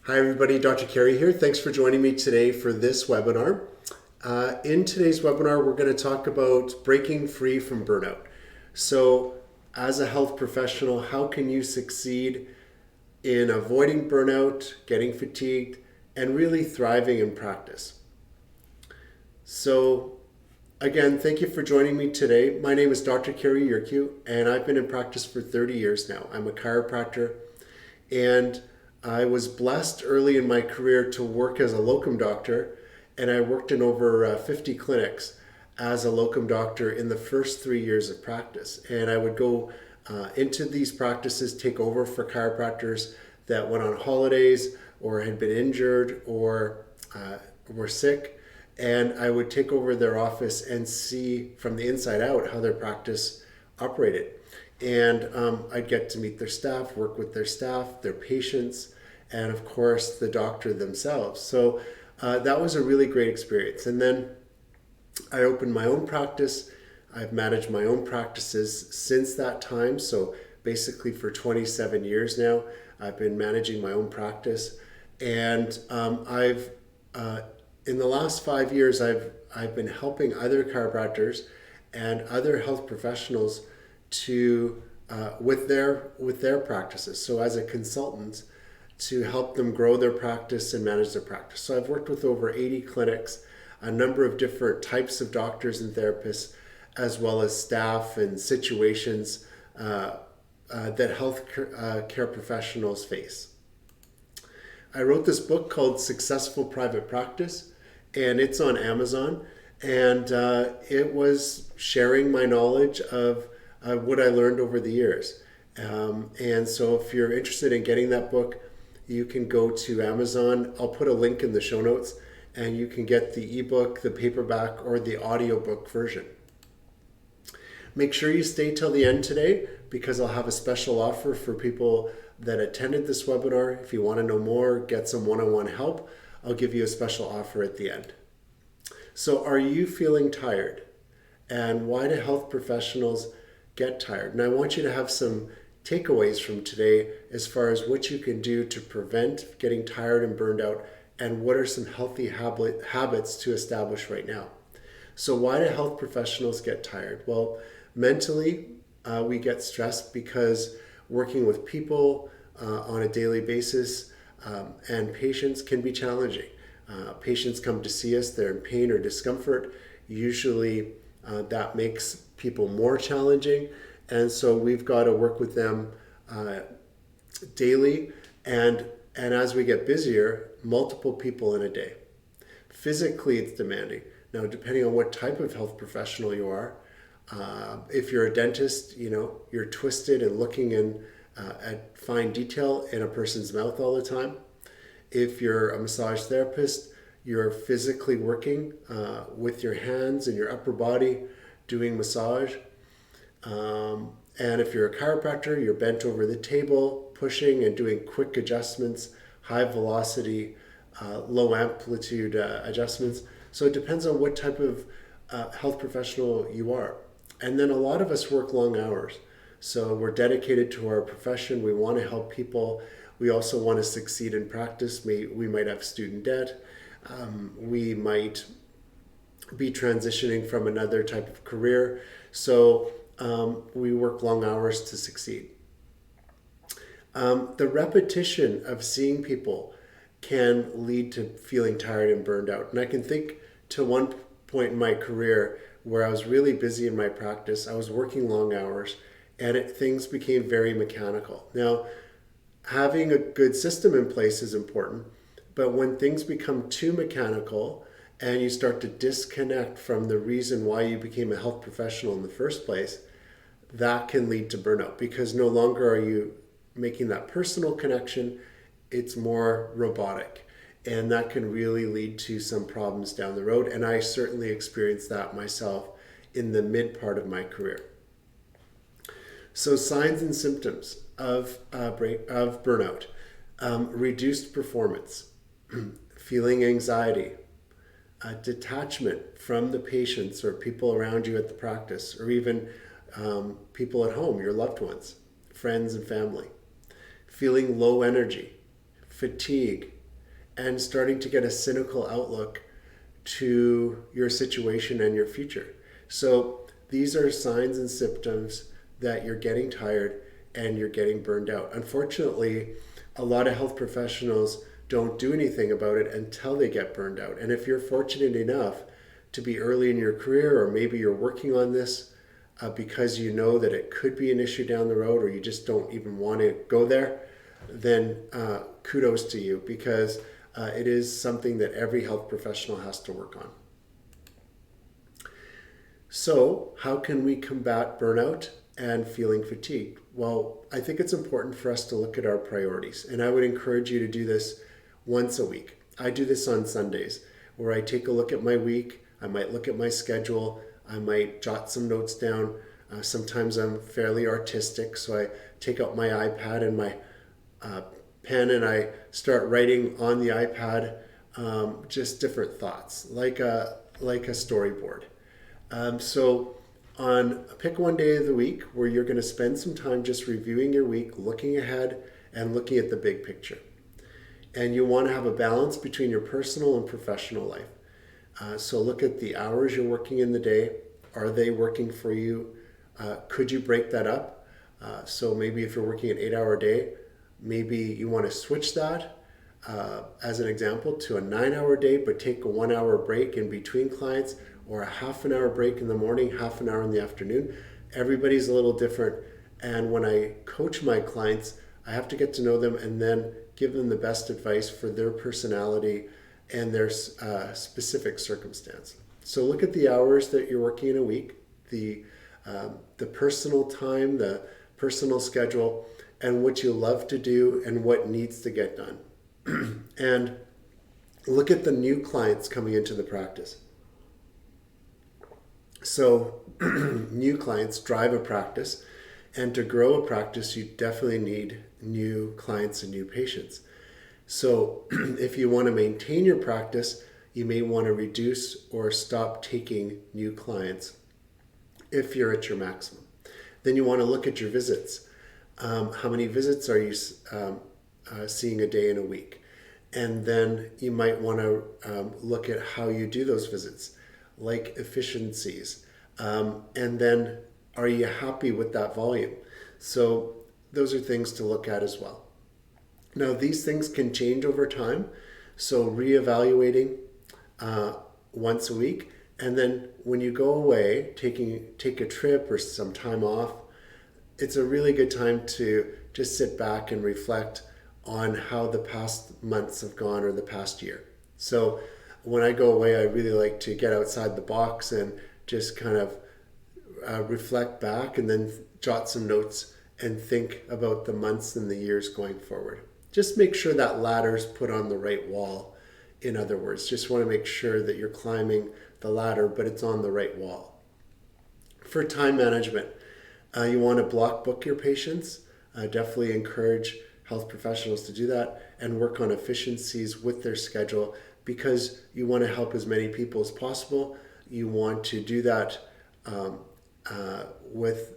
Hi everybody, Dr. Cary here. Thanks for joining me today for this webinar. In today's webinar, we're going to talk about breaking free from burnout. So as a health professional, how can you succeed in avoiding burnout, getting fatigued, and really thriving in practice? So again, thank you for joining me today. My name is Dr. Cary, and I've been in practice for 30 years now. I'm a chiropractor, and I was blessed early in my career to work as a locum doctor, and I worked in over 50 clinics as a locum doctor in the first 3 years of practice. And I would go into these practices, take over for chiropractors that went on holidays or had been injured or were sick, and I would take over their office and see from the inside out how their practice operated. And I'd get to meet their staff, work with their staff, their patients, and of course the doctor themselves. So that was a really great experience. And then I opened my own practice. I've managed my own practices since that time. So basically for 27 years now, I've been managing my own practice. And in the last 5 years, I've been helping other chiropractors and other health professionals to with their practices. So as a consultant, to help them grow their practice and manage their practice. So I've worked with over 80 clinics, a number of different types of doctors and therapists, as well as staff and situations that health care professionals face. I wrote this book called Successful Private Practice, and it's on Amazon. And it was sharing my knowledge of what I learned over the years. And so if you're interested in getting that book, you can go to Amazon. I'll put a link in the show notes, and you can get the ebook, the paperback, or the audiobook version. Make sure you stay till the end today, because I'll have a special offer for people that attended this webinar. If you want to know more, get some one-on-one help, I'll give you a special offer at the end. So are you feeling tired? And why do health professionals get tired? And I want you to have some takeaways from today as far as what you can do to prevent getting tired and burned out, and what are some healthy habits to establish right now. So why do health professionals get tired? Well, mentally, we get stressed because working with people on a daily basis and patients can be challenging. Patients come to see us, they're in pain or discomfort. Usually that makes people more challenging. And so we've got to work with them daily. And as we get busier, multiple people in a day. Physically, it's demanding. Now, depending on what type of health professional you are, if you're a dentist, you're twisted and looking at fine detail in a person's mouth all the time. If you're a massage therapist, you're physically working with your hands and your upper body doing massage. And if you're a chiropractor, you're bent over the table, pushing and doing quick adjustments, high velocity, low amplitude adjustments. So it depends on what type of health professional you are. And then a lot of us work long hours. So we're dedicated to our profession. We want to help people. We also want to succeed in practice. We might have student debt. We might be transitioning from another type of career. So we work long hours to succeed. The repetition of seeing people can lead to feeling tired and burned out. And I can think to one point in my career where I was really busy in my practice. I was working long hours, and things became very mechanical. Now, having a good system in place is important, but when things become too mechanical and you start to disconnect from the reason why you became a health professional in the first place, that can lead to burnout, because no longer are you making that personal connection. It's more robotic, and that can really lead to some problems down the road. And I certainly experienced that myself in the mid part of my career. So signs and symptoms of burnout: reduced performance, feeling anxiety, detachment from the patients or people around you at the practice, or even people at home, your loved ones, friends and family, feeling low energy, fatigue, and starting to get a cynical outlook to your situation and your future. So these are signs and symptoms that you're getting tired and you're getting burned out. Unfortunately, a lot of health professionals don't do anything about it until they get burned out. And if you're fortunate enough to be early in your career, or maybe you're working on this because you know that it could be an issue down the road, or you just don't even want to go there, then kudos to you, because it is something that every health professional has to work on. So, how can we combat burnout and feeling fatigued? Well, I think it's important for us to look at our priorities, and I would encourage you to do this once a week. I do this on Sundays, where I take a look at my week. I might look at my schedule. I might jot some notes down. Sometimes I'm fairly artistic, so I take out my iPad and my pen, and I start writing on the iPad just different thoughts, like a storyboard. So pick one day of the week where you're going to spend some time just reviewing your week, looking ahead, and looking at the big picture. And you want to have a balance between your personal and professional life. So look at the hours you're working in the day. Are they working for you? Could you break that up? So maybe if you're working an 8-hour day, maybe you want to switch that, as an example, to a 9-hour day, but take a 1-hour break in between clients, or a half an hour break in the morning, half an hour in the afternoon. Everybody's a little different. And when I coach my clients, I have to get to know them and then give them the best advice for their personality and their specific circumstance. So look at the hours that you're working in a week, the personal time, the personal schedule, and what you love to do and what needs to get done. And look at the new clients coming into the practice. So new clients drive a practice, and to grow a practice, you definitely need new clients and new patients. So if you want to maintain your practice, you may want to reduce or stop taking new clients if you're at your maximum. Then you want to look at your visits. How many visits are you seeing a day in a week? And then you might want to look at how you do those visits, like efficiencies. And then, are you happy with that volume? So those are things to look at as well. Now, these things can change over time. So reevaluating once a week. And then when you go away, take a trip or some time off, it's a really good time to just sit back and reflect on how the past months have gone, or the past year. So when I go away, I really like to get outside the box and just kind of reflect back, and then jot some notes and think about the months and the years going forward. Just make sure that ladder's put on the right wall. In other words, just want to make sure that you're climbing the ladder, but it's on the right wall. For time management, you want to block book your patients. Definitely encourage health professionals to do that and work on efficiencies with their schedule, because you want to help as many people as possible. You want to do that with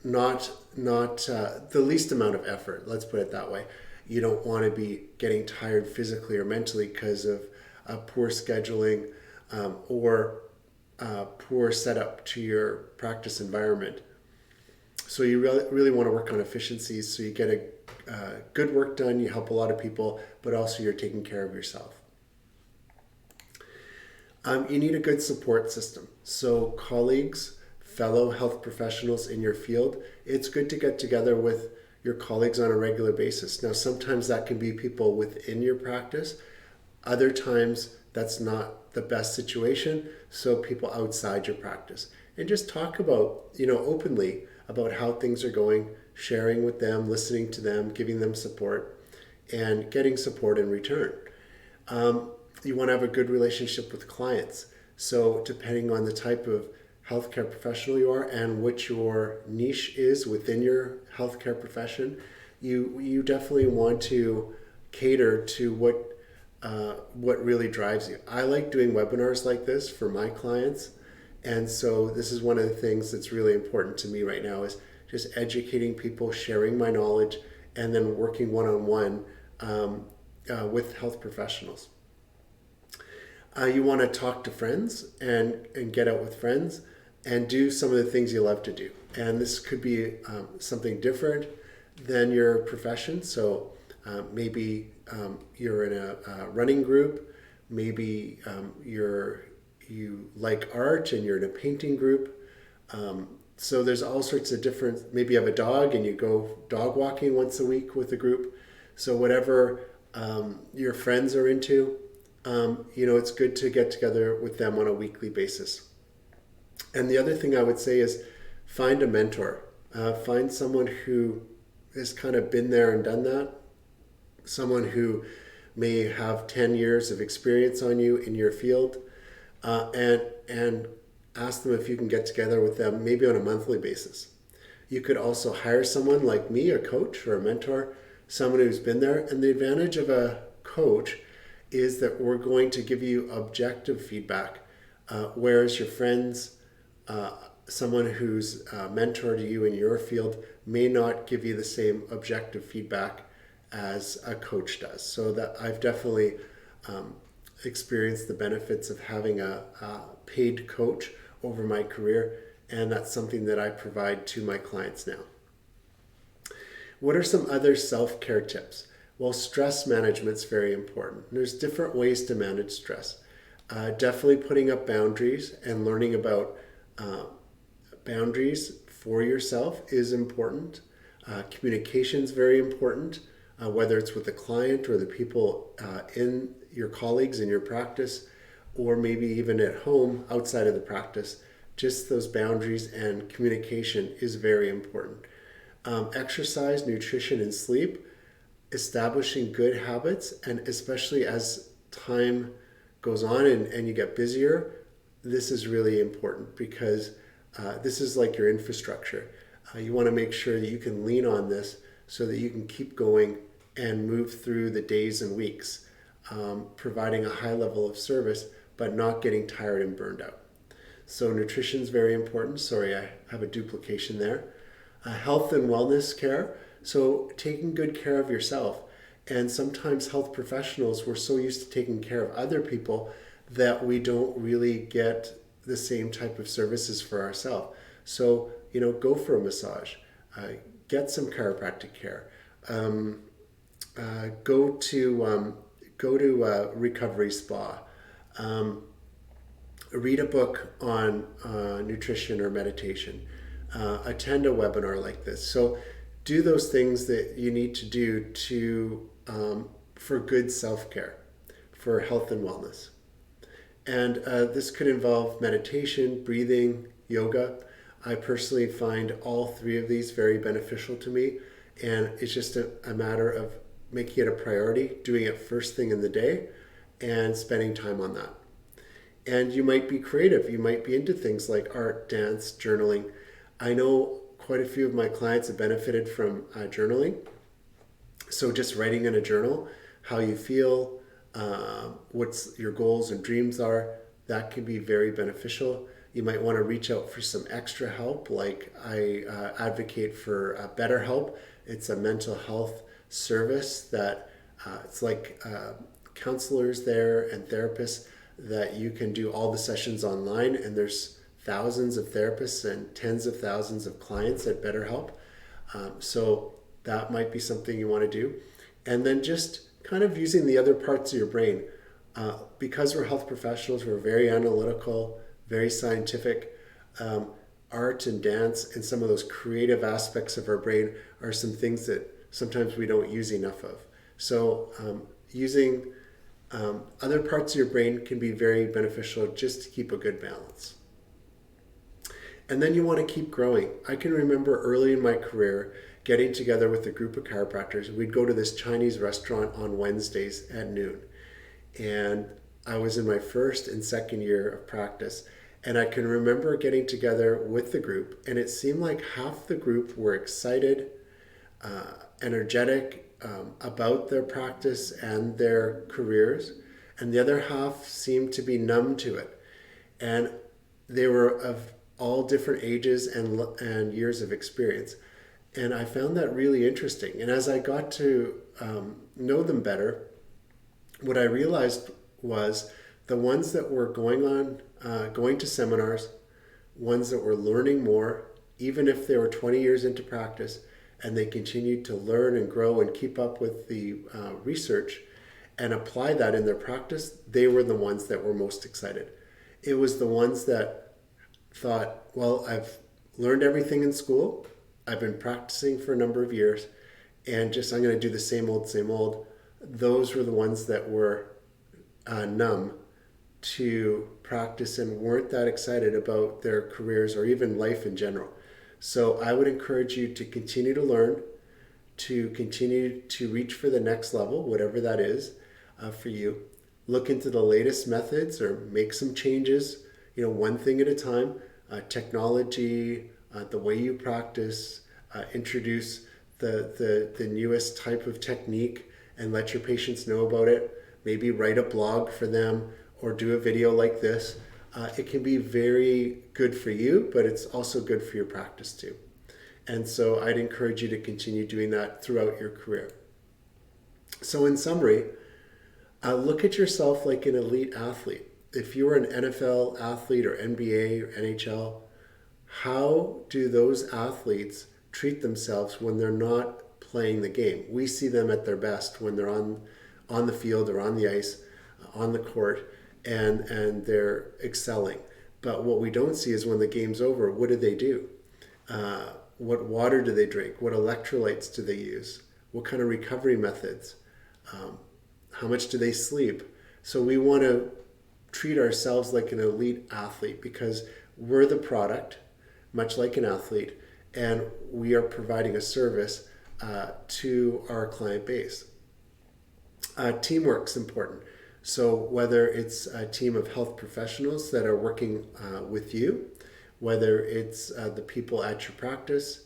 not the least amount of effort. Let's put it that way. You don't want to be getting tired physically or mentally because of poor scheduling or poor setup to your practice environment. So you really want to work on efficiencies so you get a good work done, you help a lot of people, but also you're taking care of yourself. You need a good support system. So colleagues, fellow health professionals in your field, it's good to get together with your colleagues on a regular basis. Now, sometimes that can be people within your practice. Other times, that's not the best situation. So people outside your practice. And just talk about, openly about how things are going, sharing with them, listening to them, giving them support, and getting support in return. You want to have a good relationship with clients. So depending on the type of healthcare professional you are and what your niche is within your healthcare profession, you definitely want to cater to what really drives you. I like doing webinars like this for my clients, and so this is one of the things that's really important to me right now, is just educating people, sharing my knowledge, and then working one-on-one with health professionals. You want to talk to friends and get out with friends and do some of the things you love to do. And this could be something different than your profession. So maybe you're in a running group. Maybe you like art and you're in a painting group. So there's all sorts of different, maybe you have a dog and you go dog walking once a week with a group. So whatever your friends are into, it's good to get together with them on a weekly basis. And the other thing I would say is find a mentor. Find someone who has kind of been there and done that. Someone who may have 10 years of experience on you in your field, and ask them if you can get together with them maybe on a monthly basis. You could also hire someone like me, a coach or a mentor, someone who's been there. And the advantage of a coach is that we're going to give you objective feedback, whereas your friends, someone who's a mentor to you in your field, may not give you the same objective feedback as a coach does. So that I've definitely experienced the benefits of having a paid coach over my career, and that's something that I provide to my clients now. What are some other self-care tips? Well, stress management is very important. There's different ways to manage stress. Definitely putting up boundaries and learning about boundaries for yourself is important. Communication is very important, whether it's with the client or the people in your colleagues in your practice, or maybe even at home outside of the practice. Just those boundaries and communication is very important. Exercise, nutrition, and sleep, establishing good habits, and especially as time goes on and you get busier, this is really important because this is like your infrastructure. You want to make sure that you can lean on this so that you can keep going and move through the days and weeks, providing a high level of service, but not getting tired and burned out. So nutrition is very important. Sorry, I have a duplication there. Health and wellness care. So taking good care of yourself. And sometimes health professionals, we're so used to taking care of other people that we don't really get the same type of services for ourselves. So, go for a massage, get some chiropractic care, go to a recovery spa, read a book on nutrition or meditation, attend a webinar like this. So do those things that you need to do for good self-care, for health and wellness. And this could involve meditation, breathing, yoga. I personally find all three of these very beneficial to me. And it's just a matter of making it a priority, doing it first thing in the day, and spending time on that. And you might be creative. You might be into things like art, dance, journaling. I know quite a few of my clients have benefited from journaling. So just writing in a journal how you feel, what's your goals and dreams are, that can be very beneficial. You might want to reach out for some extra help, like I advocate for BetterHelp. It's a mental health service that it's like counselors there and therapists that you can do all the sessions online, and there's thousands of therapists and tens of thousands of clients at BetterHelp. So that might be something you want to do. And then just kind of using the other parts of your brain. Because we're health professionals, we're very analytical, very scientific. Art and dance and some of those creative aspects of our brain are some things that sometimes we don't use enough of. So using other parts of your brain can be very beneficial just to keep a good balance. And then you want to keep growing. I can remember early in my career getting together with a group of chiropractors. We'd go to this Chinese restaurant on Wednesdays at noon. And I was in my first and second year of practice. And I can remember getting together with the group, and it seemed like half the group were excited, energetic about their practice and their careers, and the other half seemed to be numb to it. And they were of all different ages and years of experience. And I found that really interesting. And as I got to know them better, what I realized was the ones that were going to seminars, ones that were learning more, even if they were 20 years into practice, and they continued to learn and grow and keep up with the research and apply that in their practice, they were the ones that were most excited. It was the ones that thought, well, I've learned everything in school, I've been practicing for a number of years, and just I'm going to do the same old, same old. Those were the ones that were numb to practice and weren't that excited about their careers or even life in general. So I would encourage you to continue to learn, to continue to reach for the next level, whatever that is for you. Look into the latest methods or make some changes, one thing at a time. Technology, the way you practice, introduce the newest type of technique and let your patients know about it. Maybe write a blog for them or do a video like this. It can be very good for you, but it's also good for your practice too. And so I'd encourage you to continue doing that throughout your career. So in summary, look at yourself like an elite athlete. If you were an NFL athlete or NBA or NHL, how do those athletes treat themselves when they're not playing the game? We see them at their best when they're on the field or on the ice, on the court, and they're excelling. But what we don't see is when the game's over, what do they do? What water do they drink? What electrolytes do they use? What kind of recovery methods? How much do they sleep? So we want to treat ourselves like an elite athlete because we're the product, much like an athlete, and we are providing a service to our client base. Teamwork's important. So whether it's a team of health professionals that are working with you, whether it's the people at your practice,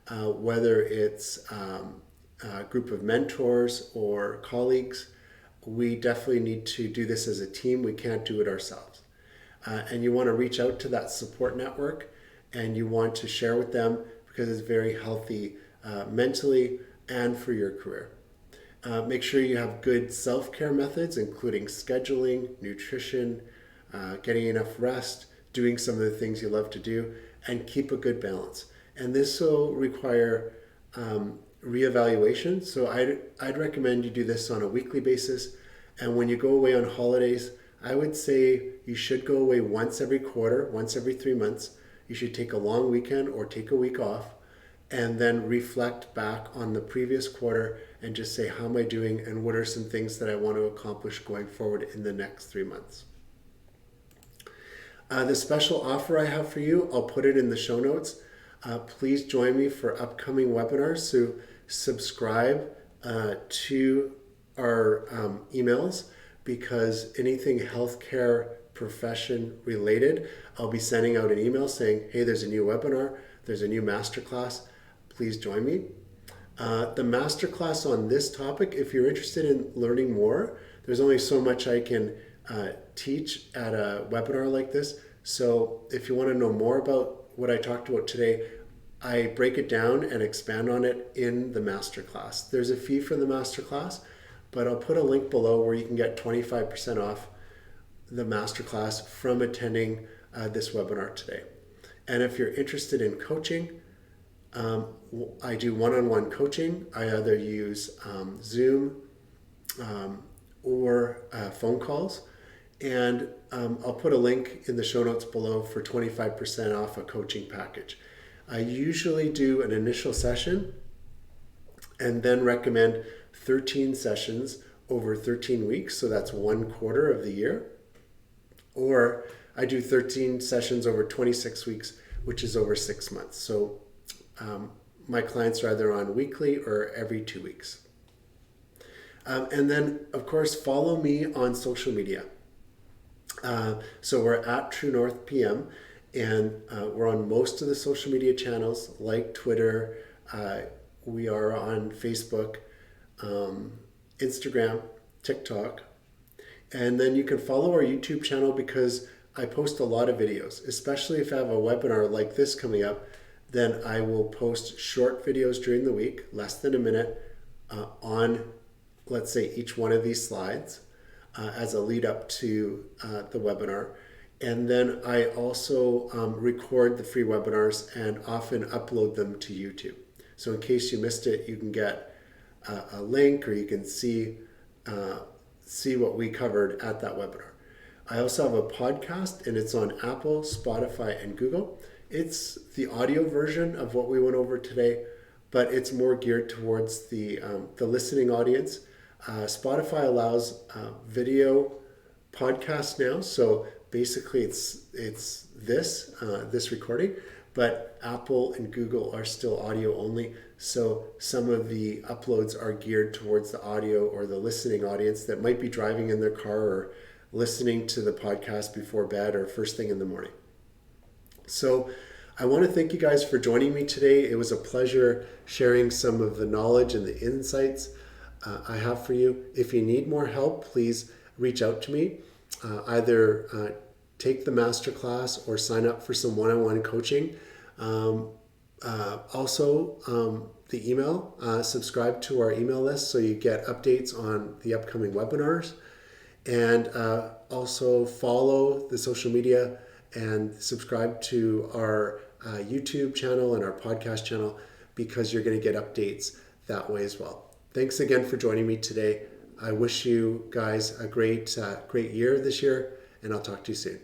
whether it's a group of mentors or colleagues, we definitely need to do this as a team. We can't do it ourselves. And you want to reach out to that support network and you want to share with them because it's very healthy mentally and for your career. Make sure you have good self-care methods, including scheduling, nutrition, getting enough rest, doing some of the things you love to do, and keep a good balance. And this will require reevaluation. So I'd recommend you do this on a weekly basis. And when you go away on holidays, I would say you should go away once every quarter, once every 3 months. You should take a long weekend or take a week off and then reflect back on the previous quarter and just say, how am I doing and what are some things that I want to accomplish going forward in the next 3 months. The special offer I have for you, I'll put it in the show notes. Please join me for upcoming webinars. So subscribe to our emails because anything healthcare profession related, I'll be sending out an email saying, hey, there's a new webinar, there's a new masterclass. Please join me. The masterclass on this topic, if you're interested in learning more, there's only so much I can teach at a webinar like this. So if you want to know more about what I talked about today, I break it down and expand on it in the masterclass. There's a fee for the masterclass, but I'll put a link below where you can get 25% off the masterclass from attending this webinar today. And if you're interested in coaching, I do one-on-one coaching. I either use Zoom or phone calls. And I'll put a link in the show notes below for 25% off a coaching package. I usually do an initial session and then recommend 13 sessions over 13 weeks. So that's 1/4 of the year. Or I do 13 sessions over 26 weeks, which is over 6 months. So my clients are either on weekly or every 2 weeks. And then, of course, follow me on social media. So we're at True North PM, and we're on most of the social media channels like Twitter. We are on Facebook, Instagram, TikTok. And then you can follow our YouTube channel because I post a lot of videos, especially if I have a webinar like this coming up. Then I will post short videos during the week, less than a minute, on, let's say, each one of these slides. as a lead up to the webinar. And then I also record the free webinars and often upload them to YouTube. So in case you missed it, you can get a link, or you can see what we covered at that webinar. I also have a podcast, and it's on Apple, Spotify, and Google. It's the audio version of what we went over today, but it's more geared towards the listening audience. Spotify allows video podcasts now, so basically it's this recording, but Apple and Google are still audio only. So some of the uploads are geared towards the audio or the listening audience that might be driving in their car or listening to the podcast before bed or first thing in the morning. So I want to thank you guys for joining me today. It was a pleasure sharing some of the knowledge and the insights I have for you. If you need more help, please reach out to me. Either take the masterclass or sign up for some one-on-one coaching. Also, the email, subscribe to our email list so you get updates on the upcoming webinars. And also follow the social media and subscribe to our YouTube channel and our podcast channel, because you're going to get updates that way as well. Thanks again for joining me today. I wish you guys a great year this year, and I'll talk to you soon.